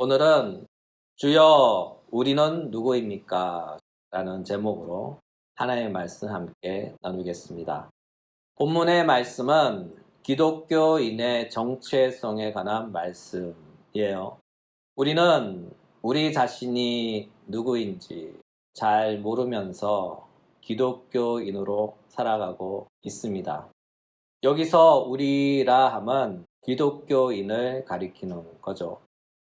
오늘은 주여 우리는 누구입니까? 라는 제목으로 하나님의 말씀 함께 나누겠습니다. 본문의 말씀은 기독교인의 정체성에 관한 말씀이에요. 우리는 우리 자신이 누구인지 잘 모르면서 기독교인으로 살아가고 있습니다. 여기서 우리라 함은 기독교인을 가리키는 거죠.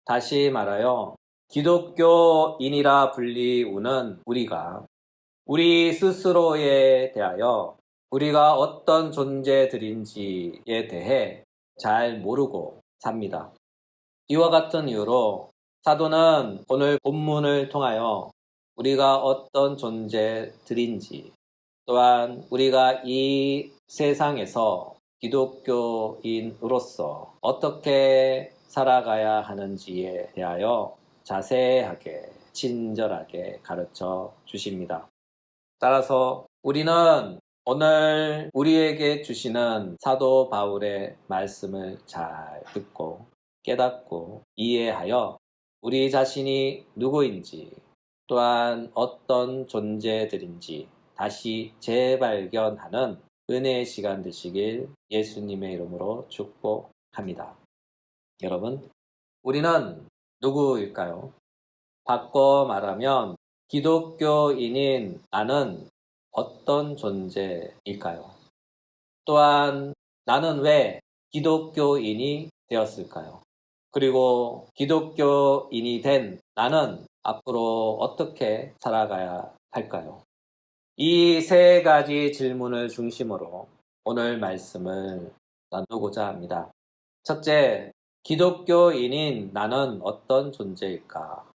다시 말하여 기독교인이라 불리우는 우리가 우리 스스로에 대하여 우리가 어떤 존재들인지에 대해 잘 모르고 삽니다. 이와 같은 이유로 사도는 오늘 본문을 통하여 우리가 어떤 존재들인지 또한 우리가 이 세상에서 기독교인으로서 어떻게 살아가야 하는지에 대하여 자세하게 친절하게 가르쳐 주십니다. 따라서 우리는 오늘 우리에게 주시는 사도 바울의 말씀을 잘 듣고 깨닫고 이해하여 우리 자신이 누구인지 또한 어떤 존재들인지 다시 재발견하는 은혜의 시간 되시길 예수님의 이름으로 축복합니다. 여러분, 우리는 누구일까요? 바꿔 말하면 기독교인인 나는 어떤 존재일까요? 또한 나는 왜 기독교인이 되었을까요? 그리고 기독교인이 된 나는 앞으로 어떻게 살아가야 할까요? 이 세 가지 질문을 중심으로 오늘 말씀을 나누고자 합니다. 첫째, 기독교인인 나는 어떤 존재일까?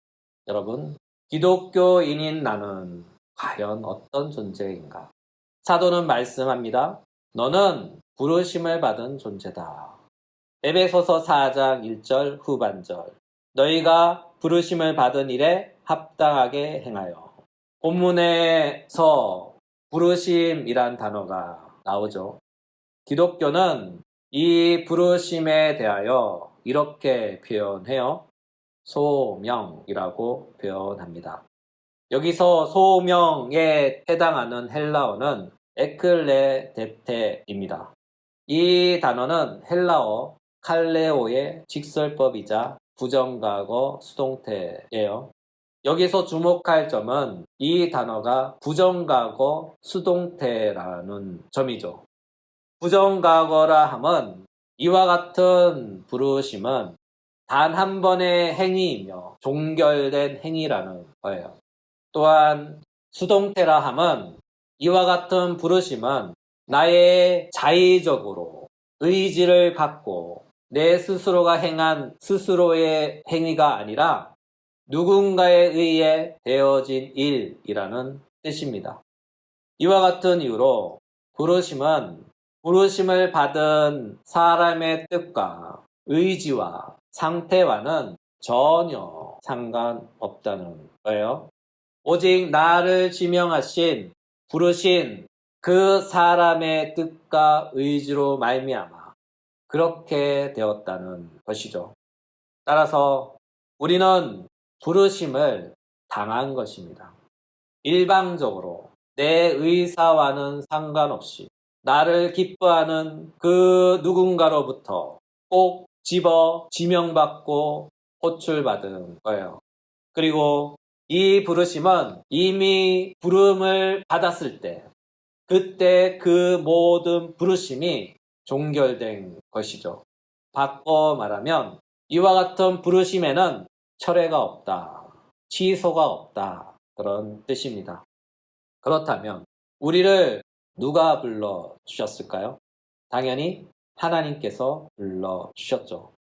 여러분, 기독교인인 나는 과연 어떤 존재인가? 사도는 말씀합니다. 너는 부르심을 받은 존재다. 에베소서 4장 1절 후반절. 너희가 부르심을 받은 일에 합당하게 행하여. 본문에서 부르심이란 단어가 나오죠. 기독교는 이 부르심에 대하여 이렇게 표현해요. 소명이라고 표현합니다. 여기서 소명에 해당하는 헬라어는 에클레데테입니다. 이 단어는 헬라어 칼레오의 직설법이자 부정과거 수동태예요. 여기서 주목할 점은 이 단어가 부정과거 수동태라는 점이죠. 부정과거라 함은 이와 같은 부르심은 단 한 번의 행위이며 종결된 행위라는 거예요. 또한 수동태라 함은 이와 같은 부르심은 나의 자의적으로 의지를 갖고 내 스스로가 행한 스스로의 행위가 아니라 누군가에 의해 되어진 일이라는 뜻입니다. 이와 같은 이유로 부르심을 받은 사람의 뜻과 의지와 상태와는 전혀 상관없다는 거예요. 오직 나를 지명하신 부르신 그 사람의 뜻과 의지로 말미암아 그렇게 되었다는 것이죠. 따라서 우리는 부르심을 당한 것입니다. 일방적으로 내 의사와는 상관없이 나를 기뻐하는 그 누군가로부터 꼭 집어 지명받고 호출받은 거예요. 그리고 이 부르심은 이미 부름을 받았을 때 그때 그 모든 부르심이 종결된 것이죠. 바꿔 말하면 이와 같은 부르심에는 철회가 없다, 취소가 없다 그런 뜻입니다. 그렇다면 우리를 누가 불러주셨을까요? 당연히 하나님께서 불러주셨죠.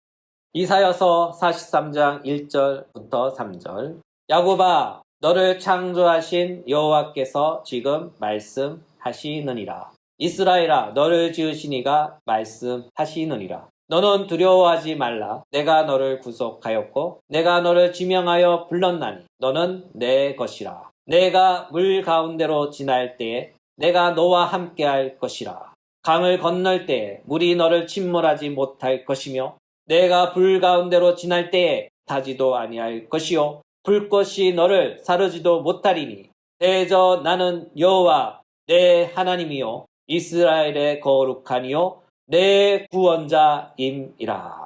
이사야서 43장 1절부터 3절. 야곱아, 너를 창조하신 여호와께서 지금 말씀하시느니라. 이스라엘아, 너를 지으신 이가 말씀하시느니라. 너는 두려워하지 말라. 내가 너를 구속하였고 내가 너를 지명하여 불렀나니 너는 내 것이라. 내가 물 가운데로 지날 때에 내가 너와 함께할 것이라. 강을 건널 때에 물이 너를 침몰하지 못할 것이며 내가 불 가운데로 지날 때에 타지도 아니할 것이요 불꽃이 너를 사르지도 못하리니 대저 나는 여호와 내 하나님이요 이스라엘의 거룩하니요 내 구원자임이라.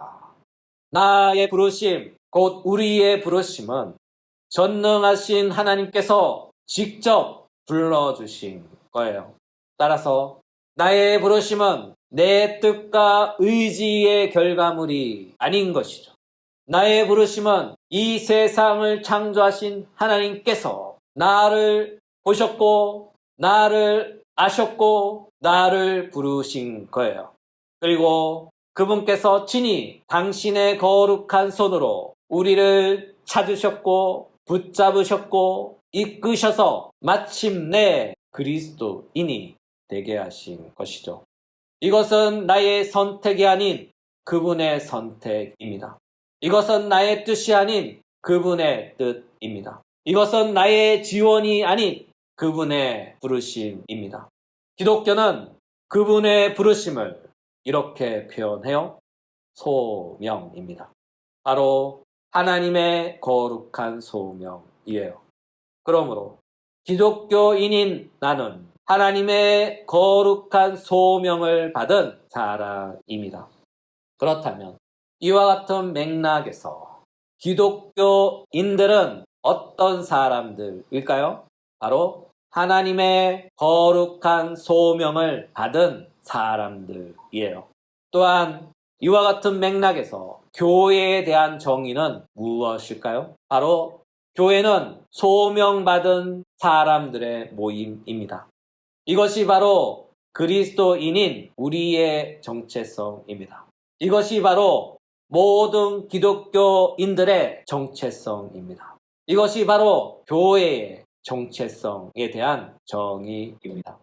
나의 부르심 곧 우리의 부르심은 전능하신 하나님께서 직접 불러주신 거예요. 따라서 나의 부르심은 내 뜻과 의지의 결과물이 아닌 것이죠. 나의 부르심은 이 세상을 창조하신 하나님께서 나를 보셨고 나를 아셨고 나를 부르신 거예요. 그리고 그분께서 친히 당신의 거룩한 손으로 우리를 찾으셨고 붙잡으셨고 이끄셔서 마침내 그리스도인이 되게 하신 것이죠. 이것은 나의 선택이 아닌 그분의 선택입니다. 이것은 나의 뜻이 아닌 그분의 뜻입니다. 이것은 나의 지원이 아닌 그분의 부르심입니다. 기독교는 그분의 부르심을 이렇게 표현해요. 소명입니다. 바로 하나님의 거룩한 소명이에요. 그러므로 기독교인인 나는 하나님의 거룩한 소명을 받은 사람입니다. 그렇다면 이와 같은 맥락에서 기독교인들은 어떤 사람들일까요? 바로 하나님의 거룩한 소명을 받은 사람들이에요. 또한 이와 같은 맥락에서 교회에 대한 정의는 무엇일까요? 바로 교회는 소명받은 사람들의 모임입니다. 이것이 바로 그리스도인인 우리의 정체성입니다. 이것이 바로 모든 기독교인들의 정체성입니다. 이것이 바로 교회의 정체성에 대한 정의입니다.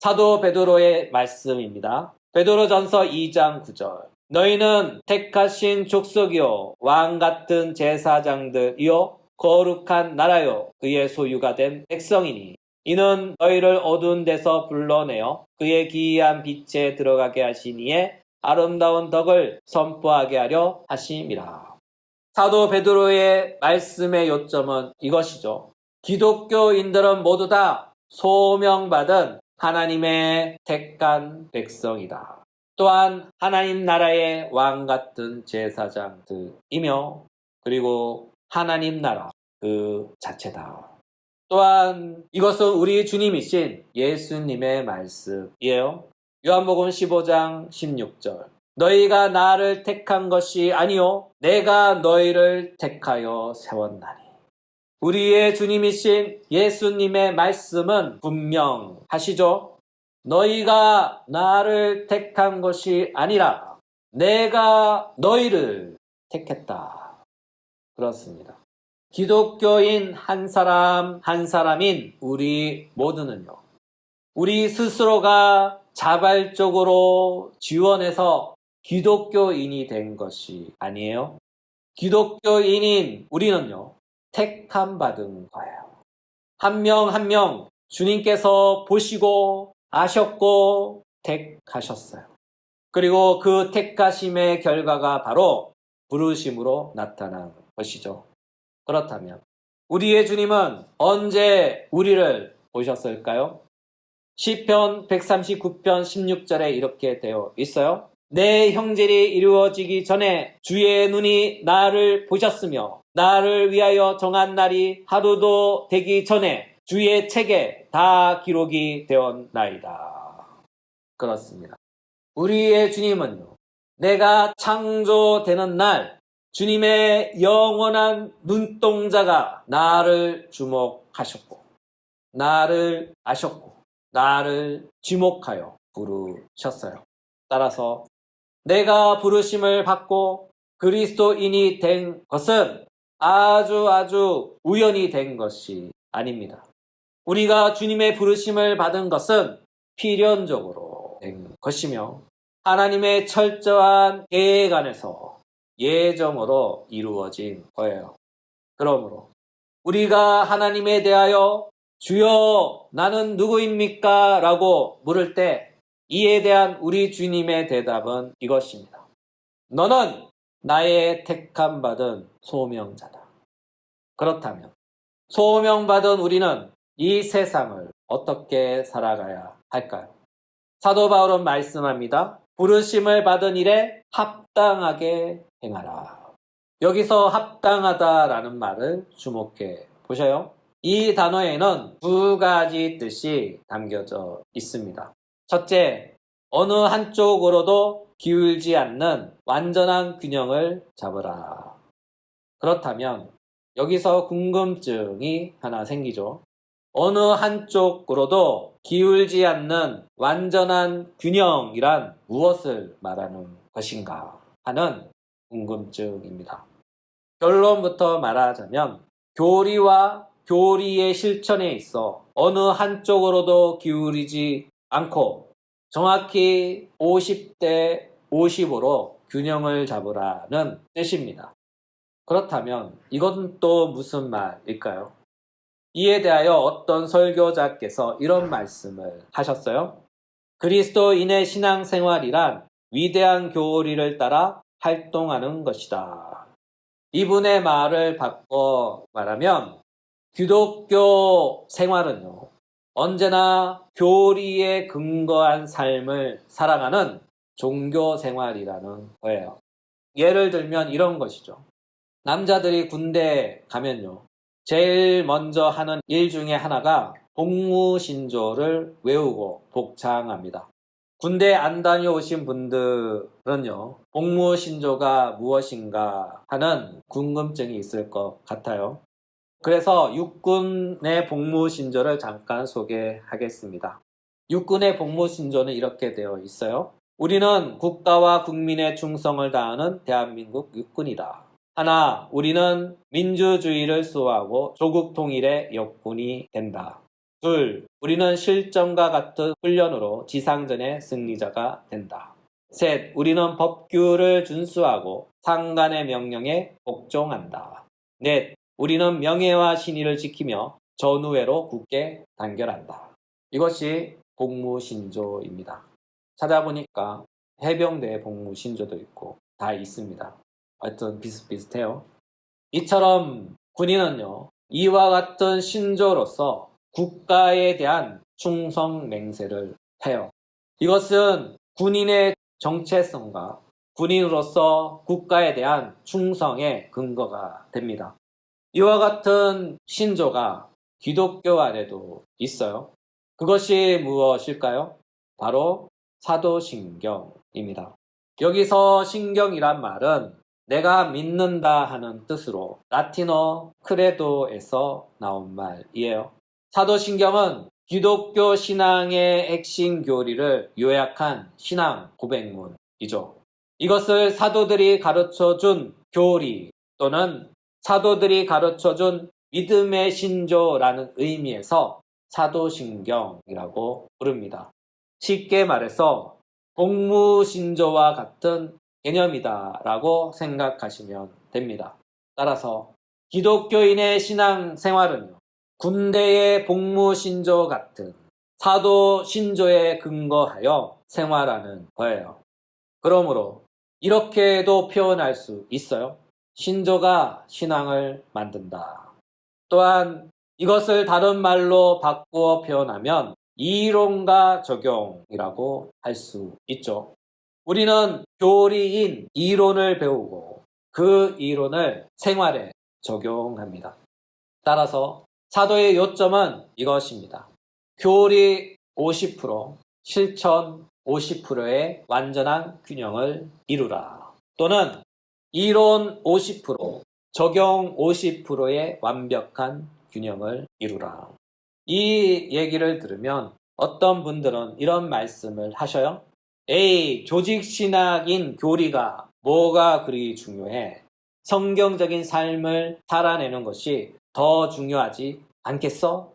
사도 베드로의 말씀입니다. 베드로전서 2장 9절. 너희는 택하신 족속이요 왕 같은 제사장들이요 거룩한 나라요 그의 소유가 된 백성이니 이는 너희를 어두운 데서 불러내어 그의 기이한 빛에 들어가게 하시니에 아름다운 덕을 선포하게 하려 하심이라. 사도 베드로의 말씀의 요점은 이것이죠. 기독교인들은 모두 다 소명받은 하나님의 택한 백성이다. 또한 하나님 나라의 왕 같은 제사장들이며 그리고 하나님 나라 그 자체다. 또한 이것은 우리 주님이신 예수님의 말씀이에요. 요한복음 15장 16절. 너희가 나를 택한 것이 아니요 내가 너희를 택하여 세웠나니. 우리의 주님이신 예수님의 말씀은 분명하시죠. 너희가 나를 택한 것이 아니라 내가 너희를 택했다. 그렇습니다. 기독교인 한 사람 한 사람인 우리 모두는요. 우리 스스로가 자발적으로 지원해서 기독교인이 된 것이 아니에요. 기독교인인 우리는요. 택함 받은 거예요. 한 명 한 명 주님께서 보시고 아셨고 택하셨어요. 그리고 그 택하심의 결과가 바로 부르심으로 나타난 것이죠. 그렇다면 우리의 주님은 언제 우리를 보셨을까요? 시편 139편 16절에 이렇게 되어 있어요. 내 형질이 이루어지기 전에 주의 눈이 나를 보셨으며 나를 위하여 정한 날이 하루도 되기 전에 주의 책에 다 기록이 되었나이다. 그렇습니다. 우리의 주님은요. 내가 창조되는 날 주님의 영원한 눈동자가 나를 주목하셨고 나를 아셨고 나를 지목하여 부르셨어요. 따라서 내가 부르심을 받고 그리스도인이 된 것은 아주 우연히 된 것이 아닙니다. 우리가 주님의 부르심을 받은 것은 필연적으로 된 것이며 하나님의 철저한 계획 안에서 예정으로 이루어진 거예요. 그러므로 우리가 하나님에 대하여 주여 나는 누구입니까? 라고 물을 때 이에 대한 우리 주님의 대답은 이것입니다. 너는 나의 택함 받은 소명자다. 그렇다면 소명받은 우리는 이 세상을 어떻게 살아가야 할까요? 사도 바울은 말씀합니다. 부르심을 받은 일에 합당하게 행하라. 여기서 합당하다라는 말을 주목해 보셔요. 이 단어에는 두 가지 뜻이 담겨져 있습니다. 첫째, 어느 한쪽으로도 기울지 않는 완전한 균형을 잡으라. 그렇다면 여기서 궁금증이 하나 생기죠. 어느 한쪽으로도 기울지 않는 완전한 균형이란 무엇을 말하는 것인가 하는 궁금증입니다. 결론부터 말하자면 교리와 교리의 실천에 있어 어느 한쪽으로도 기울이지 않고 정확히 50대 50으로 균형을 잡으라는 뜻입니다. 그렇다면 이건 또 무슨 말일까요? 이에 대하여 어떤 설교자께서 이런 말씀을 하셨어요. 그리스도인의 신앙생활이란 위대한 교리를 따라 활동하는 것이다. 이분의 말을 바꿔 말하면 기독교 생활은요, 언제나 교리에 근거한 삶을 살아가는 종교 생활이라는 거예요. 예를 들면 이런 것이죠. 남자들이 군대 가면요, 제일 먼저 하는 일 중에 하나가 복무신조를 외우고 복창합니다. 군대 안 다녀오신 분들은요, 복무신조가 무엇인가 하는 궁금증이 있을 것 같아요. 그래서 육군의 복무신조를 잠깐 소개하겠습니다. 육군의 복무신조는 이렇게 되어 있어요. 우리는 국가와 국민의 충성을 다하는 대한민국 육군이다. 하나, 우리는 민주주의를 수호하고 조국 통일의 역군이 된다. 둘, 우리는 실전과 같은 훈련으로 지상전의 승리자가 된다. 셋, 우리는 법규를 준수하고 상관의 명령에 복종한다. 넷, 우리는 명예와 신의를 지키며 전우회로 굳게 단결한다. 이것이 복무신조입니다. 찾아보니까 해병대 복무신조도 있고 다 있습니다. 하여튼 비슷비슷해요. 이처럼 군인은요, 이와 같은 신조로서 국가에 대한 충성 맹세를 해요. 이것은 군인의 정체성과 군인으로서 국가에 대한 충성의 근거가 됩니다. 이와 같은 신조가 기독교 안에도 있어요. 그것이 무엇일까요? 바로 사도신경입니다. 여기서 신경이란 말은 내가 믿는다 하는 뜻으로 라틴어 크레도에서 나온 말이에요. 사도신경은 기독교 신앙의 핵심 교리를 요약한 신앙 고백문이죠. 이것을 사도들이 가르쳐준 교리 또는 사도들이 가르쳐준 믿음의 신조라는 의미에서 사도신경이라고 부릅니다. 쉽게 말해서 복무신조와 같은 개념이다라고 생각하시면 됩니다. 따라서 기독교인의 신앙생활은 군대의 복무신조 같은 사도신조에 근거하여 생활하는 거예요. 그러므로 이렇게도 표현할 수 있어요. 신조가 신앙을 만든다. 또한 이것을 다른 말로 바꾸어 표현하면 이론과 적용이라고 할 수 있죠. 우리는 교리인 이론을 배우고 그 이론을 생활에 적용합니다. 따라서 사도의 요점은 이것입니다. 교리 50%, 실천 50%의 완전한 균형을 이루라. 또는 이론 50%, 적용 50%의 완벽한 균형을 이루라. 이 얘기를 들으면 어떤 분들은 이런 말씀을 하셔요. 에이, 조직신학인 교리가 뭐가 그리 중요해? 성경적인 삶을 살아내는 것이 더 중요하지 않겠어?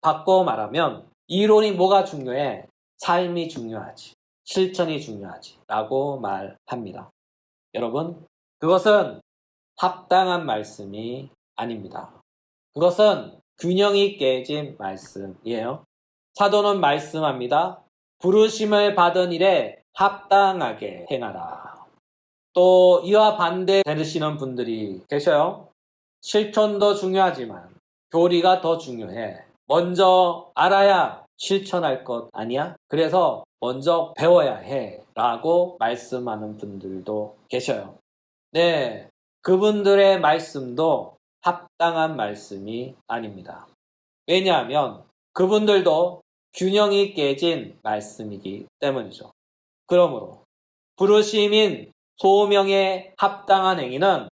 바꿔 말하면 이론이 뭐가 중요해? 삶이 중요하지. 실천이 중요하지. 라고 말합니다. 여러분, 그것은 합당한 말씀이 아닙니다. 그것은 균형이 깨진 말씀이에요. 사도는 말씀합니다. 부르심을 받은 일에 합당하게 행하라. 또 이와 반대되시는 분들이 계셔요. 실천도 중요하지만 교리가 더 중요해. 먼저 알아야 실천할 것 아니야? 그래서 먼저 배워야 해. 라고 말씀하는 분들도 계셔요. 네, 그분들의 말씀도 합당한 말씀이 아닙니다. 왜냐하면 그분들도 균형이 깨진 말씀이기 때문이죠. 그러므로 부르심인 소명에 합당한 행위는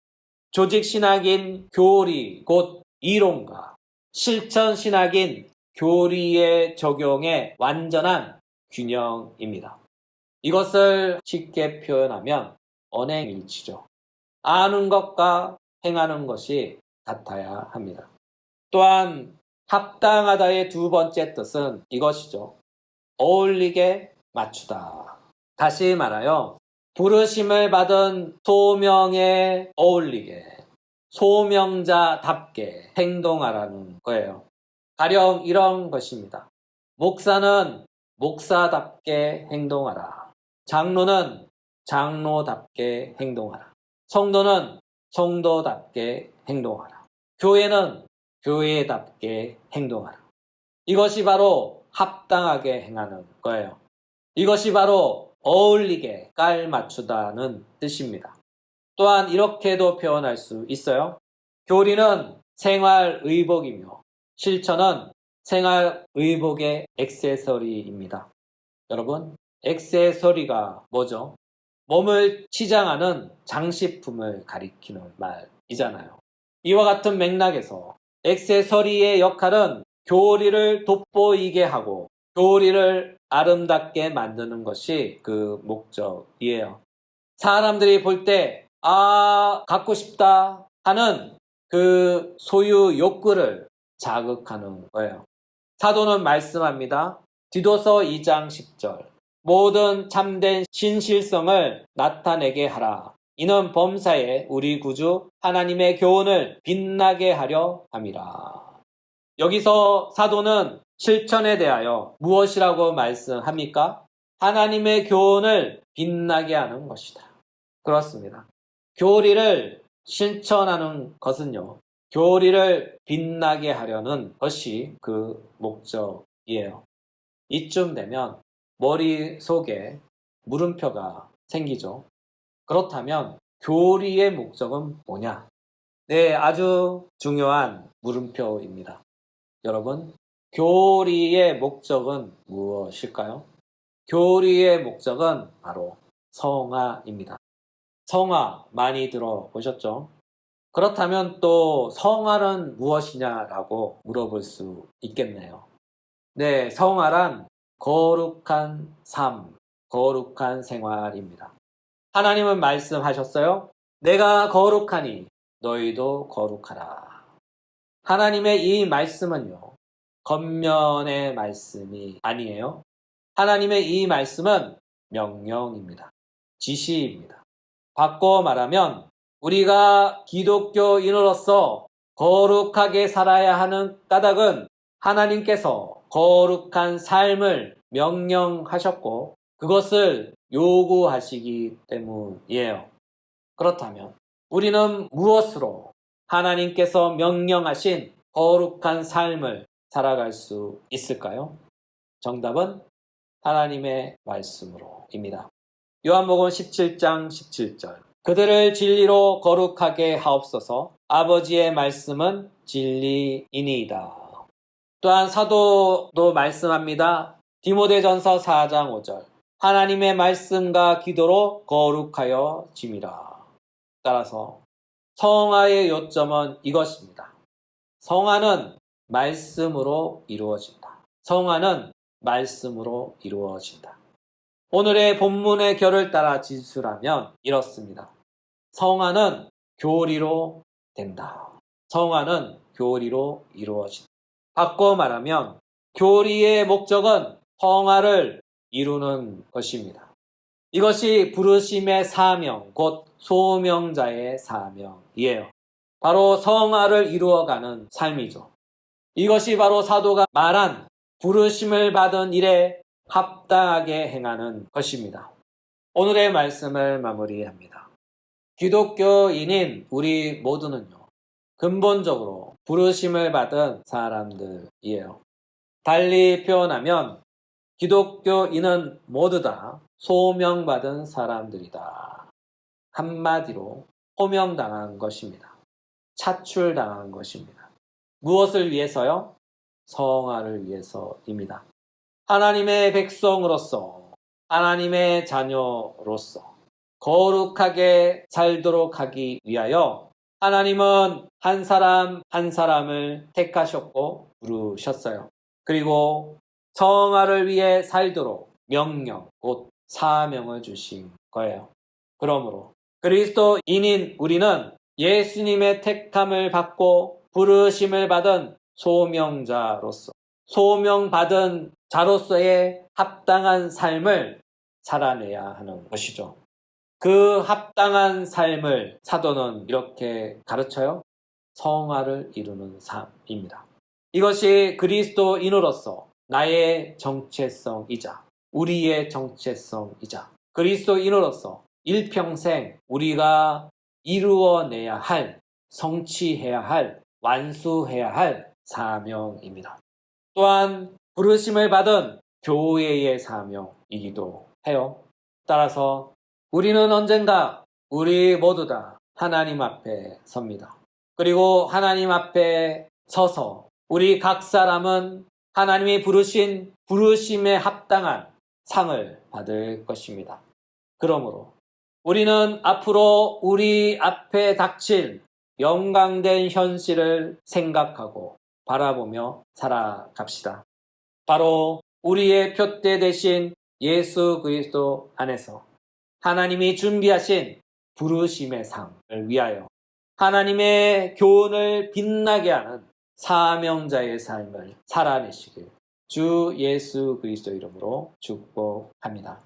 조직신학인 교리 곧 이론과 실천신학인 교리의 적용의 완전한 균형입니다. 이것을 쉽게 표현하면 언행일치죠. 아는 것과 행하는 것이 같아야 합니다. 또한 합당하다의 두 번째 뜻은 이것이죠. 어울리게 맞추다. 다시 말하여 부르심을 받은 소명에 어울리게 소명자답게 행동하라는 거예요. 가령 이런 것입니다. 목사는 목사답게 행동하라. 장로는 장로답게 행동하라. 성도는 성도답게 행동하라. 교회는 교회답게 행동하라. 이것이 바로 합당하게 행하는 거예요. 이것이 바로 어울리게 깔맞추다는 뜻입니다. 또한 이렇게도 표현할 수 있어요. 교리는 생활의복이며 실천은 생활의복의 액세서리입니다. 여러분, 액세서리가 뭐죠? 몸을 치장하는 장식품을 가리키는 말이잖아요. 이와 같은 맥락에서 액세서리의 역할은 교리를 돋보이게 하고 교리를 아름답게 만드는 것이 그 목적이에요. 사람들이 볼 때, 갖고 싶다 하는 그 소유 욕구를 자극하는 거예요. 사도는 말씀합니다. 디도서 2장 10절. 모든 참된 신실성을 나타내게 하라. 이는 범사에 우리 구주 하나님의 교훈을 빛나게 하려 함이라. 여기서 사도는 실천에 대하여 무엇이라고 말씀합니까? 하나님의 교훈을 빛나게 하는 것이다. 그렇습니다. 교리를 실천하는 것은요, 교리를 빛나게 하려는 것이 그 목적이에요. 이쯤 되면 머릿속에 물음표가 생기죠. 그렇다면 교리의 목적은 뭐냐? 네, 아주 중요한 물음표입니다. 여러분, 교리의 목적은 무엇일까요? 교리의 목적은 바로 성화입니다. 성화 많이 들어보셨죠? 그렇다면 또 성화는 무엇이냐라고 물어볼 수 있겠네요. 네, 성화란 거룩한 삶, 거룩한 생활입니다. 하나님은 말씀하셨어요. 내가 거룩하니 너희도 거룩하라. 하나님의 이 말씀은요, 겉면의 말씀이 아니에요. 하나님의 이 말씀은 명령입니다. 지시입니다. 바꿔 말하면 우리가 기독교인으로서 거룩하게 살아야 하는 까닭은 하나님께서 거룩한 삶을 명령하셨고 그것을 요구하시기 때문이에요. 그렇다면 우리는 무엇으로 하나님께서 명령하신 거룩한 삶을 살아갈 수 있을까요? 정답은 하나님의 말씀으로입니다. 요한복음 17장 17절. 그들을 진리로 거룩하게 하옵소서. 아버지의 말씀은 진리이니이다. 또한 사도도 말씀합니다. 디모데전서 4장 5절. 하나님의 말씀과 기도로 거룩하여 짐이라. 따라서 성화의 요점은 이것입니다. 성화는 말씀으로 이루어진다. 성화는 말씀으로 이루어진다. 오늘의 본문의 결을 따라 진술하면 이렇습니다. 성화는 교리로 된다. 성화는 교리로 이루어진다. 바꿔 말하면 교리의 목적은 성화를 이루는 것입니다. 이것이 부르심의 사명, 곧 소명자의 사명이에요. 바로 성화를 이루어가는 삶이죠. 이것이 바로 사도가 말한 부르심을 받은 일에 합당하게 행하는 것입니다. 오늘의 말씀을 마무리합니다. 기독교인인 우리 모두는요, 근본적으로 부르심을 받은 사람들이에요. 달리 표현하면 기독교인은 모두 다 소명받은 사람들이다. 한마디로 호명당한 것입니다. 차출당한 것입니다. 무엇을 위해서요? 성화를 위해서입니다. 하나님의 백성으로서, 하나님의 자녀로서 거룩하게 살도록 하기 위하여 하나님은 한 사람 한 사람을 택하셨고 부르셨어요. 그리고 성화를 위해 살도록 명령, 곧 사명을 주신 거예요. 그러므로 그리스도인인 우리는 예수님의 택함을 받고 부르심을 받은 소명자로서, 소명받은 자로서의 합당한 삶을 살아내야 하는 것이죠. 그 합당한 삶을 사도는 이렇게 가르쳐요. 성화를 이루는 삶입니다. 이것이 그리스도인으로서 나의 정체성이자 우리의 정체성이자 그리스도인으로서 일평생 우리가 이루어내야 할, 성취해야 할, 완수해야 할 사명입니다. 또한 부르심을 받은 교회의 사명이기도 해요. 따라서 우리는 언젠가 우리 모두 다 하나님 앞에 섭니다. 그리고 하나님 앞에 서서 우리 각 사람은 하나님이 부르신 부르심에 합당한 상을 받을 것입니다. 그러므로 우리는 앞으로 우리 앞에 닥칠 영광된 현실을 생각하고 바라보며 살아갑시다. 바로 우리의 표대 되신 예수 그리스도 안에서 하나님이 준비하신 부르심의 상을 위하여 하나님의 교훈을 빛나게 하는 사명자의 삶을 살아내시길 주 예수 그리스도 이름으로 축복합니다.